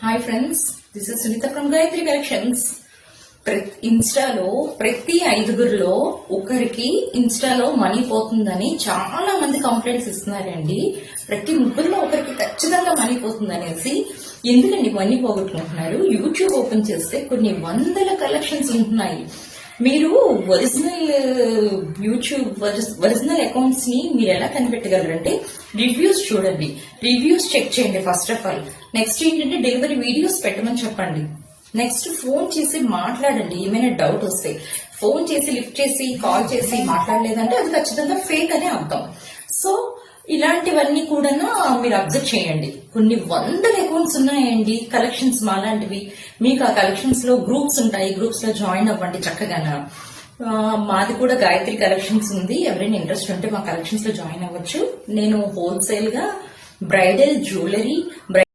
Hi friends, this is Sunita from Gayatri collections. ఇన్స్టాలో ప్రతి 5గురిలో ఒకరికి ఇన్స్టాలో మనీ పోతుందని చాలా మంది కంప్లైంట్స్ ఇస్తున్నారండి. ప్రతి 3లో ఒకరికి ఖచ్చితంగా మనీ పోతుందనేసి. ఎందుకండి మనీ పోగొట్టుకుంటున్నారు? యూట్యూబ్ ఓపెన్ చేస్తే కొన్ని వందల కలెక్షన్స్ ఉంటున్నాయి. మీరు ఒరిజినల్ యూట్యూబ్ ఒరిజినల్ అకౌంట్స్ ని మీరు ఎలా కనిపెట్టగలరంటే రివ్యూస్ చూడండి, రివ్యూస్ చెక్ చేయండి ఫస్ట్ ఆఫ్ ఆల్. నెక్స్ట్ ఏంటంటే డెలివరీ వీడియోస్ పెట్టమని చెప్పండి. నెక్స్ట్ ఫోన్ చేసి మాట్లాడండి. ఏమైనా డౌట్ వస్తే ఫోన్ చేసి లిఫ్ట్ చేసి కాల్ చేసి మాట్లాడలేదంటే అది ఖచ్చితంగా ఫేక్ అనే అర్థం. సో ఇలాంటివన్నీ కూడా మీరు అబ్జర్వ్ చేయండి. కొన్ని వందల అకౌంట్స్ ఉన్నాయండి కలెక్షన్స్ మాలాంటివి. మీకు ఆ కలెక్షన్స్ లో గ్రూప్స్ ఉంటాయి, గ్రూప్స్ లో జాయిన్ అవ్వండి చక్కగా. మాది కూడా గాయత్రి కలెక్షన్స్ ఉంది. ఎవరైనా ఇంట్రెస్ట్ ఉంటే మా కలెక్షన్స్ లో జాయిన్ అవ్వచ్చు. నేను హోల్సేల్ గా బ్రైడల్ జ్యువెలరీ